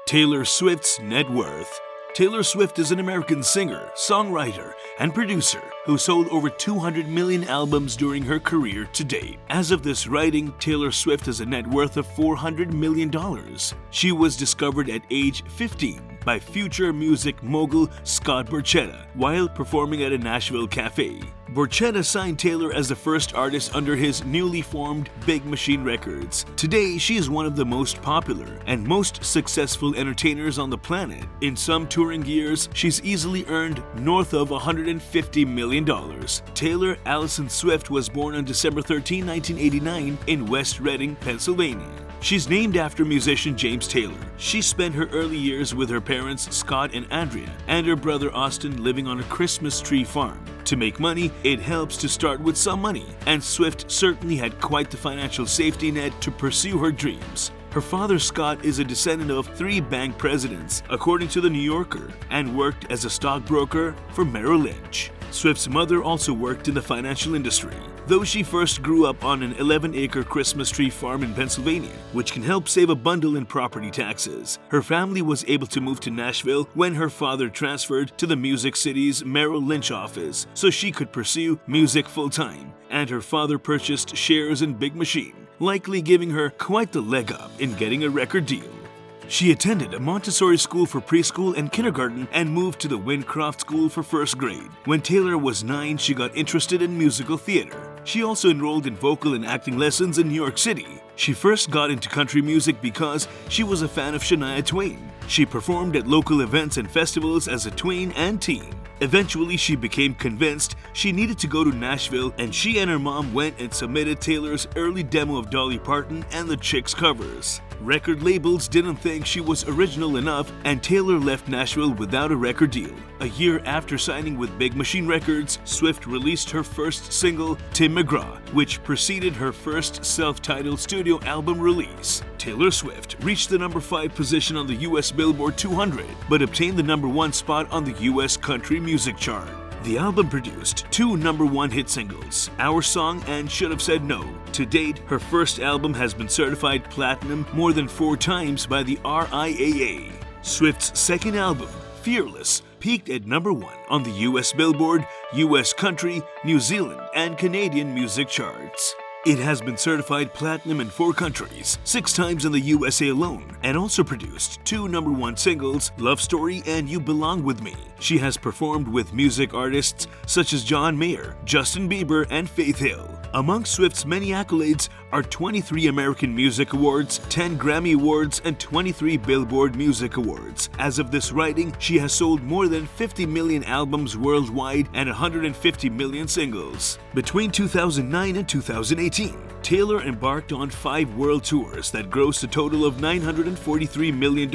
Taylor Swift's net worth. Taylor Swift is an American singer, songwriter, and producer who sold over 200 million albums during her career to date. As of this writing, Taylor Swift has a net worth of $400 million. She was discovered at age 15 by future music mogul Scott Borchetta while performing at a Nashville cafe. Borchetta signed Taylor as the first artist under his newly formed Big Machine Records. Today, she is one of the most popular and most successful entertainers on the planet. In some touring years, she's easily earned north of $150 million. Taylor Allison Swift was born on December 13, 1989 in West Reading, Pennsylvania. She's named after musician James Taylor. She spent her early years with her parents Scott and Andrea and her brother Austin living on a Christmas tree farm. To make money, it helps to start with some money, and Swift certainly had quite the financial safety net to pursue her dreams. Her father Scott is a descendant of 3 bank presidents, according to The New Yorker, and worked as a stockbroker for Merrill Lynch. Swift's mother also worked in the financial industry, though she first grew up on an 11-acre Christmas tree farm in Pennsylvania, which can help save a bundle in property taxes. Her family was able to move to Nashville when her father transferred to the Music City's Merrill Lynch office so she could pursue music full-time, and her father purchased shares in Big Machine, likely giving her quite the leg up in getting a record deal. She attended a Montessori school for preschool and kindergarten and moved to the Wincroft School for first grade. When Taylor was 9, she got interested in musical theater. She also enrolled in vocal and acting lessons in New York City. She first got into country music because she was a fan of Shania Twain. She performed at local events and festivals as a tween and teen. Eventually, she became convinced she needed to go to Nashville, and she and her mom went and submitted Taylor's early demo of Dolly Parton and the Chicks covers. Record labels didn't think she was original enough, and Taylor left Nashville without a record deal. A year after signing with Big Machine Records, Swift released her first single, Tim McGraw, which preceded her first self-titled studio album release. Taylor Swift reached the number 5 position on the US Billboard 200, but obtained the number 1 spot on the US Country Music Chart. The album produced 2 number 1 hit singles, Our Song and Should Have Said No. To date, her first album has been certified platinum more than 4 times by the RIAA. Swift's second album, Fearless, peaked at number 1 on the US Billboard, US Country, New Zealand, and Canadian music charts. It has been certified platinum in 4 countries, 6 times in the USA alone, and also produced 2 number 1 singles, Love Story and You Belong With Me. She has performed with music artists such as John Mayer, Justin Bieber, and Faith Hill. Among Swift's many accolades are 23 American Music Awards, 10 Grammy Awards, and 23 Billboard Music Awards. As of this writing, she has sold more than 50 million albums worldwide and 150 million singles. Between 2009 and 2018, Taylor embarked on 5 world tours that grossed a total of $943 million.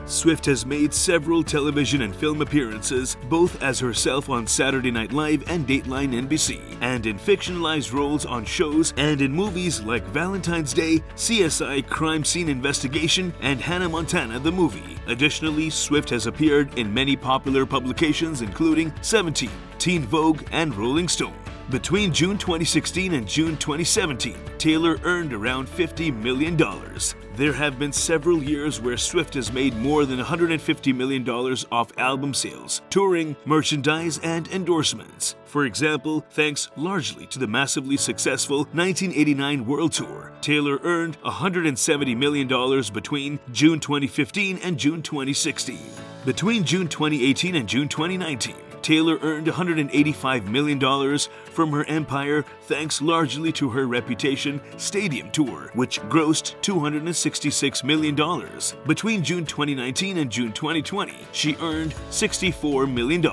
Swift has made several television and film appearances, both as herself on Saturday Night Live and Dateline NBC, and in fictionalized roles on shows and in movies like Valentine's Day, CSI Crime Scene Investigation, and Hannah Montana the Movie. Additionally, Swift has appeared in many popular publications including Seventeen, Teen Vogue, and Rolling Stone. Between June 2016 and June 2017, Taylor earned around $50 million. There have been several years where Swift has made more than $150 million off album sales, touring, merchandise, and endorsements. For example, thanks largely to the massively successful 1989 World Tour, Taylor earned $170 million between June 2015 and June 2016. Between June 2018 and June 2019, Taylor earned $185 million from her empire thanks largely to her Reputation Stadium Tour, which grossed $266 million. Between June 2019 and June 2020, she earned $64 million.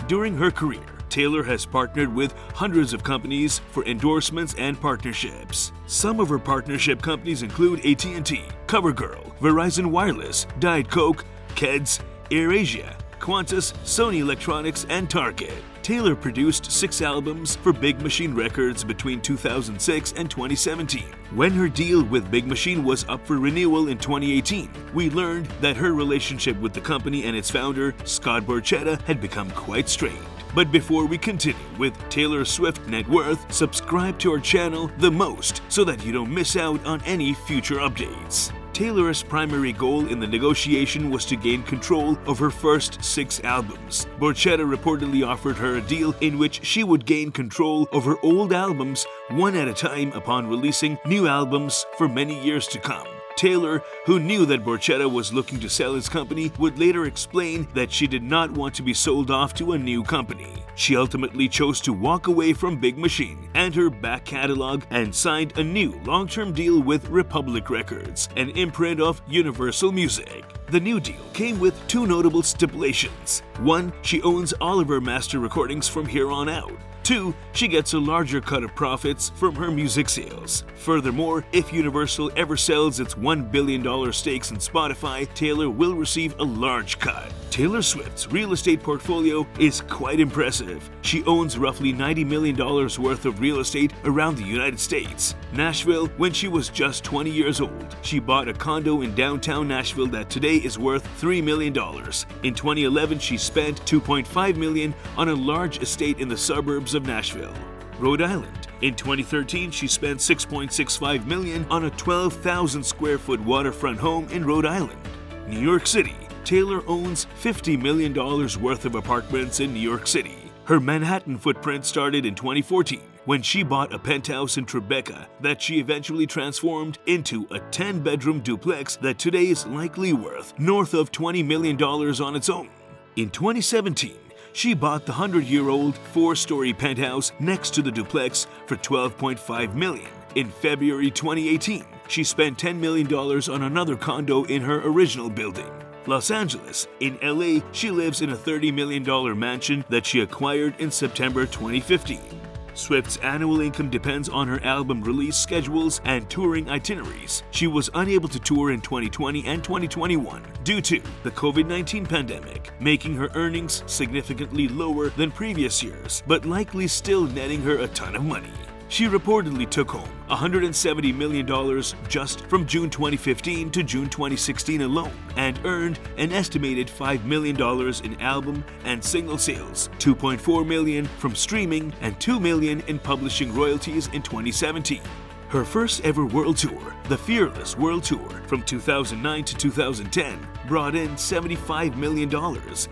During her career, Taylor has partnered with hundreds of companies for endorsements and partnerships. Some of her partnership companies include AT&T, CoverGirl, Verizon Wireless, Diet Coke, Keds, AirAsia, Qantas, Sony Electronics, and Target. Taylor produced 6 albums for Big Machine Records between 2006 and 2017. When her deal with Big Machine was up for renewal in 2018, we learned that her relationship with the company and its founder, Scott Borchetta, had become quite strained. But before we continue with Taylor Swift net worth, subscribe to our channel The Most so that you don't miss out on any future updates. Taylor's primary goal in the negotiation was to gain control of her first 6 albums. Borchetta reportedly offered her a deal in which she would gain control of her old albums one at a time upon releasing new albums for many years to come. Taylor, who knew that Borchetta was looking to sell his company, would later explain that she did not want to be sold off to a new company. She ultimately chose to walk away from Big Machine and her back catalog and signed a new long-term deal with Republic Records, an imprint of Universal Music. The new deal came with 2 notable stipulations. 1, she owns all of her master recordings from here on out. 2, she gets a larger cut of profits from her music sales. Furthermore, if Universal ever sells its $1 billion stakes in Spotify, Taylor will receive a large cut. Taylor Swift's real estate portfolio is quite impressive. She owns roughly $90 million worth of real estate around the United States. Nashville, when she was just 20 years old, she bought a condo in downtown Nashville that today is worth $3 million. In 2011, she spent $2.5 million on a large estate in the suburbs of Nashville. Rhode Island. In 2013, she spent $6.65 million on a 12,000 square foot waterfront home in Rhode Island. New York City. Taylor owns $50 million worth of apartments in New York City. Her Manhattan footprint started in 2014 when she bought a penthouse in Tribeca that she eventually transformed into a 10-bedroom duplex that today is likely worth north of $20 million on its own. In 2017, she bought the 100-year-old 4-story penthouse next to the duplex for $12.5 million. In February 2018, she spent $10 million on another condo in her original building. Los Angeles. In LA, she lives in a $30 million mansion that she acquired in September 2015. Swift's annual income depends on her album release schedules and touring itineraries. She was unable to tour in 2020 and 2021 due to the COVID-19 pandemic, making her earnings significantly lower than previous years, but likely still netting her a ton of money. She reportedly took home $170 million just from June 2015 to June 2016 alone and earned an estimated $5 million in album and single sales, $2.4 million from streaming, and $2 million in publishing royalties in 2017. Her first ever world tour, the Fearless World Tour from 2009 to 2010, brought in $75 million,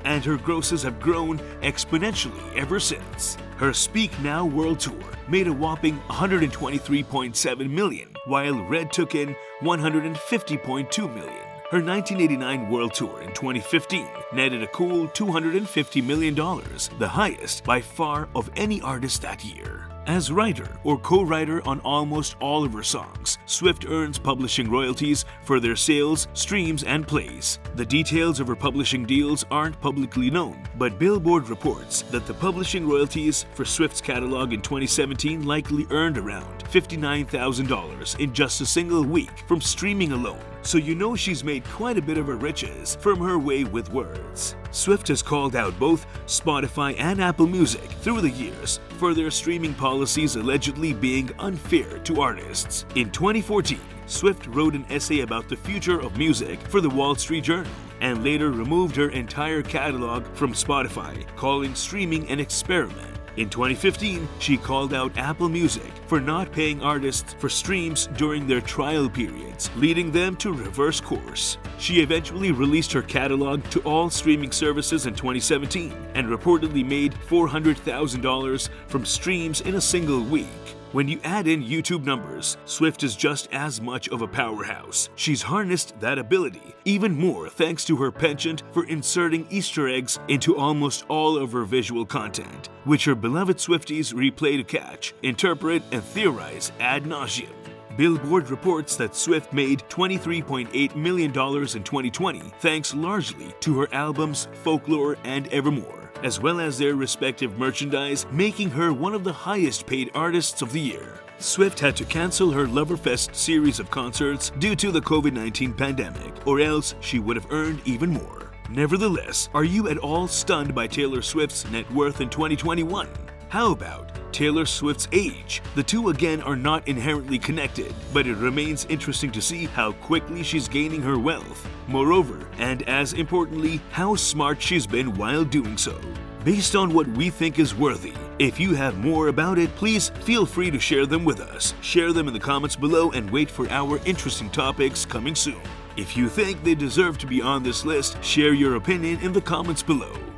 and her grosses have grown exponentially ever since. Her Speak Now World Tour made a whopping $123.7 million, while Red took in $150.2 million. Her 1989 World Tour in 2015 netted a cool $250 million, the highest by far of any artist that year. As writer or co-writer on almost all of her songs, Swift earns publishing royalties for their sales, streams, and plays. The details of her publishing deals aren't publicly known, but Billboard reports that the publishing royalties for Swift's catalog in 2017 likely earned around $59,000 in just a single week from streaming alone. So you know she's made quite a bit of her riches from her way with words. Swift has called out both Spotify and Apple Music through the years for their streaming policies allegedly being unfair to artists. In 2014, Swift wrote an essay about the future of music for the Wall Street Journal and later removed her entire catalog from Spotify, calling streaming an experiment. In 2015, she called out Apple Music for not paying artists for streams during their trial periods, leading them to reverse course. She eventually released her catalog to all streaming services in 2017 and reportedly made $400,000 from streams in a single week. When you add in YouTube numbers, Swift is just as much of a powerhouse. She's harnessed that ability even more thanks to her penchant for inserting Easter eggs into almost all of her visual content, which her beloved Swifties replay to catch, interpret, and theorize ad nauseum. Billboard reports that Swift made $23.8 million in 2020 thanks largely to her albums Folklore and Evermore, as well as their respective merchandise, making her one of the highest paid artists of the year. Swift had to cancel her Loverfest series of concerts due to the COVID-19 pandemic, or else she would have earned even more. Nevertheless, are you at all stunned by Taylor Swift's net worth in 2021? How about Taylor Swift's age? The two again are not inherently connected, but it remains interesting to see how quickly she's gaining her wealth. Moreover, and as importantly, how smart she's been while doing so. Based on what we think is worthy. If you have more about it, please feel free to share them with us. Share them in the comments below and wait for our interesting topics coming soon. If you think they deserve to be on this list, share your opinion in the comments below.